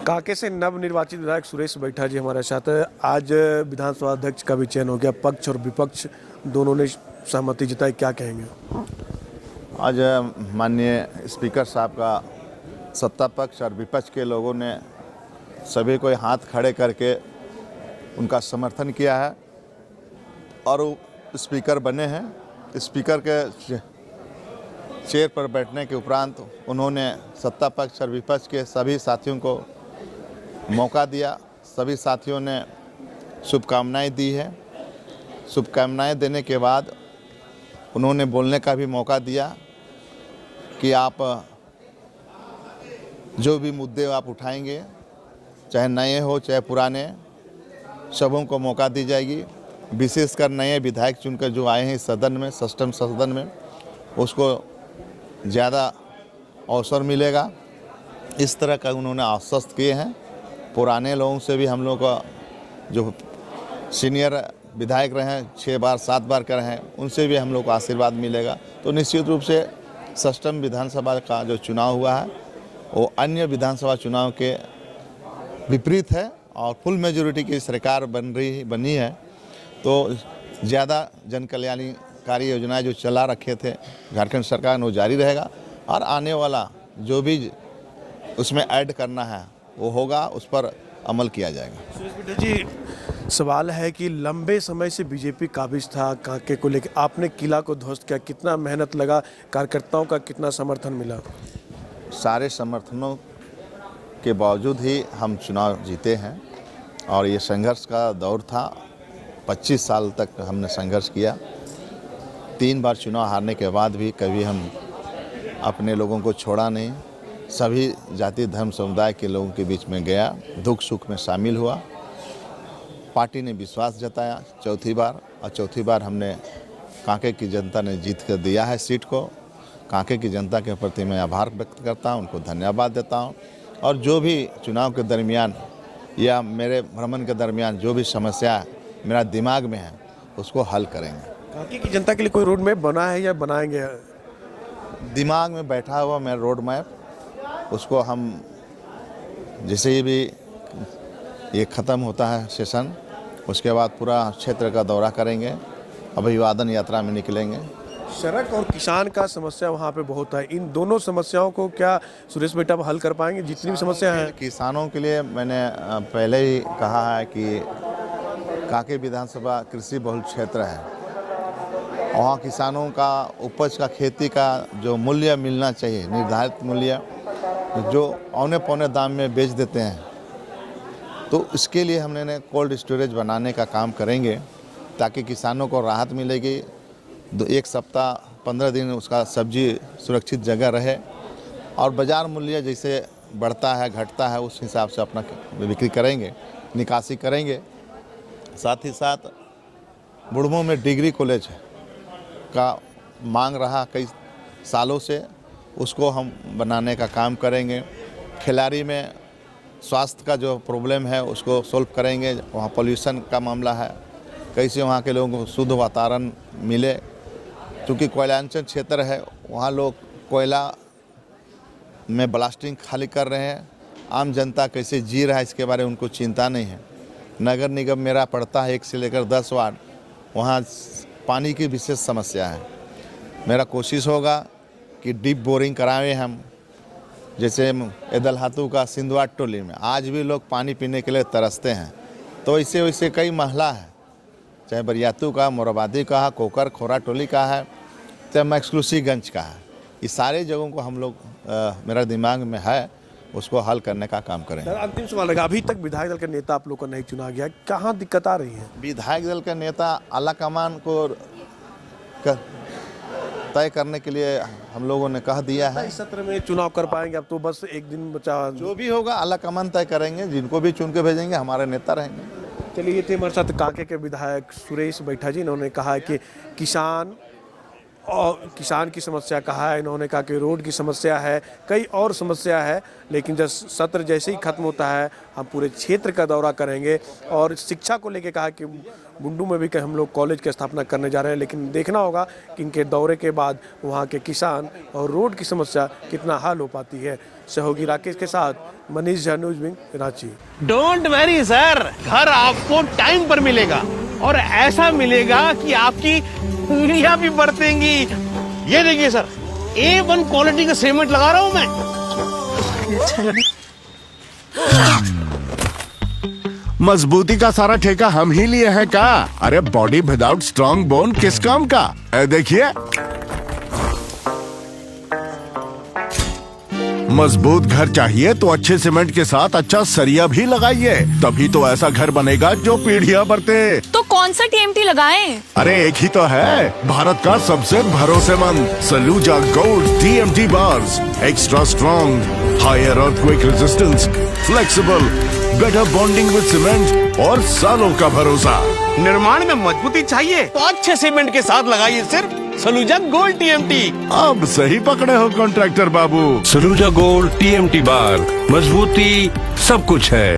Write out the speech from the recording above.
कांके से नवनिर्वाचित विधायक सुरेश बैठा जी हमारे साथ हैं। आज विधानसभा अध्यक्ष का भी चयन हो गया, पक्ष और विपक्ष दोनों ने सहमति जताई, क्या कहेंगे? आज माननीय स्पीकर साहब का सत्ता पक्ष और विपक्ष के लोगों ने सभी को हाथ खड़े करके उनका समर्थन किया है और वो स्पीकर बने हैं। स्पीकर के चेयर पर बैठने के उपरांत उन्होंने सत्ता पक्ष और विपक्ष के सभी साथियों को मौका दिया। सभी साथियों ने शुभकामनाएं दी है। शुभकामनाएं देने के बाद उन्होंने बोलने का भी मौका दिया कि आप जो भी मुद्दे आप उठाएंगे, चाहे नए हो चाहे पुराने, सबों को मौका दी जाएगी। विशेषकर नए विधायक चुनकर जो आए हैं इस सदन में, सष्टम सदन में, उसको ज़्यादा अवसर मिलेगा, इस तरह का उन्होंने आश्वस्त किए हैं। पुराने लोगों से भी हम लोग का जो सीनियर विधायक रहे हैं, 6 बार 7 बार कर रहे हैं, उनसे भी हम लोग को आशीर्वाद मिलेगा। तो निश्चित रूप से सष्टम विधानसभा का जो चुनाव हुआ है वो अन्य विधानसभा चुनाव के विपरीत है और फुल मेजोरिटी की सरकार बनी है। तो ज़्यादा जन कल्याणकारी योजनाएं जो चला रखे थे झारखंड सरकार ने, वो जारी रहेगा और आने वाला जो भी उसमें ऐड करना है वो होगा, उस पर अमल किया जाएगा। सुरेश बैठा जी, सवाल है कि लंबे समय से बीजेपी काबिज था कांके को लेकर, आपने किला को ध्वस्त किया, कितना मेहनत लगा, कार्यकर्ताओं का कितना समर्थन मिला? सारे समर्थनों के बावजूद ही हम चुनाव जीते हैं और ये संघर्ष का दौर था। 25 साल तक हमने संघर्ष किया। 3 बार चुनाव हारने के बाद भी कभी हम अपने लोगों को छोड़ा नहीं। सभी जाति धर्म समुदाय के लोगों के बीच में गया, दुख सुख में शामिल हुआ। पार्टी ने विश्वास जताया चौथी बार, और चौथी बार हमने कांके की जनता ने जीत कर दिया है सीट को। कांके की जनता के प्रति मैं आभार व्यक्त करता हूं, उनको धन्यवाद देता हूं। और जो भी चुनाव के दरमियान या मेरे भ्रमण के दरमियान जो भी समस्या मेरा दिमाग में है उसको हल करेंगे। कांके की जनता के लिए कोई रोड मैप बना है या बनाएंगे? दिमाग में बैठा हुआ मेरा रोड मैप, उसको हम जैसे ही भी ये ख़त्म होता है सेशन, उसके बाद पूरा क्षेत्र का दौरा करेंगे, अभिवादन यात्रा में निकलेंगे। सड़क और किसान का समस्या वहाँ पे बहुत है, इन दोनों समस्याओं को क्या सुरेश बैठा हल कर पाएंगे? जितनी भी समस्या है किसानों के लिए मैंने पहले ही कहा है कि कांके विधानसभा कृषि बहुल क्षेत्र है। वहाँ किसानों का उपज का, खेती का जो मूल्य मिलना चाहिए, निर्धारित मूल्य जो औने पौने दाम में बेच देते हैं, तो इसके लिए हमने कोल्ड स्टोरेज बनाने का काम करेंगे ताकि किसानों को राहत मिलेगी। 1 सप्ताह 15 दिन उसका सब्जी सुरक्षित जगह रहे और बाज़ार मूल्य जैसे बढ़ता है घटता है उस हिसाब से अपना बिक्री करेंगे, निकासी करेंगे। साथ ही साथ बुढ़मो में डिग्री कॉलेज का मांग रहा कई सालों से, उसको हम बनाने का काम करेंगे। खिलाड़ी में स्वास्थ्य का जो प्रॉब्लम है उसको सॉल्व करेंगे। वहाँ पोल्यूशन का मामला है, कैसे वहाँ के लोगों को शुद्ध वातावरण मिले, क्योंकि कोयलांचल क्षेत्र है, वहाँ लोग कोयला में ब्लास्टिंग खाली कर रहे हैं। आम जनता कैसे जी रहा है इसके बारे में उनको चिंता नहीं है। नगर निगम मेरा पड़ता है 1 से लेकर 10 वार्ड, वहाँ पानी की विशेष समस्या है। मेरा कोशिश होगा कि डीप बोरिंग कराएं हम, जैसे एदलहातू का सिंधवाट टोली में आज भी लोग पानी पीने के लिए तरसते हैं। तो इससे वैसे कई महला है, चाहे बरियातू का, मोराबादी का है, कोकर खोरा टोली का है, चाहे मैक्सक्लूसीगंज का है। ये सारे जगहों को हम लोग मेरा दिमाग में है, उसको हल करने का काम करेंगे। अंतिम सवाल है, अभी तक विधायक दल का नेता आप लोग का नहीं चुना गया, कहाँ दिक्कत आ रही है? विधायक दल का नेता आला कमान को तय करने के लिए हम लोगों ने कह दिया है। इस सत्र में चुनाव कर पाएंगे? अब तो बस 1 दिन बचा। जो भी होगा आला कमान तय करेंगे, जिनको भी चुन के भेजेंगे हमारे नेता रहेंगे। चलिए, ये थे हमारे साथ कांके के विधायक सुरेश बैठा जी। इन्होंने कहा कि किसान और किसान की समस्या कहा है, इन्होंने कहा कि रोड की समस्या है, कई और समस्या है। लेकिन जब सत्र जैसे ही खत्म होता है हम पूरे क्षेत्र का दौरा करेंगे। और शिक्षा को लेकर कहा कि बुंडू में भी हम लोग कॉलेज की स्थापना करने जा रहे हैं, लेकिन देखना होगा कि इनके दौरे के बाद वहाँ के किसान और रोड की समस्या कितना हल हो पाती है। सहयोगी राकेश के साथ Manish Jha, news wing, Ranchi. Don't worry sir, घर आपको टाइम पर मिलेगा और ऐसा मिलेगा कि आपकी उंगलियां भी बरतेंगी। ये देखिए सर, A1 क्वालिटी का सीमेंट लगा रहा हूं मैं। मजबूती का सारा ठेका हम ही लिए हैं का? अरे बॉडी विदाउट स्ट्रॉन्ग बोन किस काम का? देखिए, मजबूत घर चाहिए तो अच्छे सीमेंट के साथ अच्छा सरिया भी लगाइए, तभी तो ऐसा घर बनेगा जो पीढ़ियां बरते। तो कौन सा TMT लगाएं? अरे एक ही तो है, भारत का सबसे भरोसेमंद Saluja gold TMT bars. Extra strong, higher earthquake resistance, flexible, better bonding with cement और सालों का भरोसा। निर्माण में मजबूती चाहिए तो अच्छे सीमेंट के साथ लगाइए सिर्फ सलूजा गोल्ड TMT। अब सही पकड़े हो कॉन्ट्रैक्टर बाबू। सलूजा गोल्ड TMT बार, मजबूती सब कुछ है।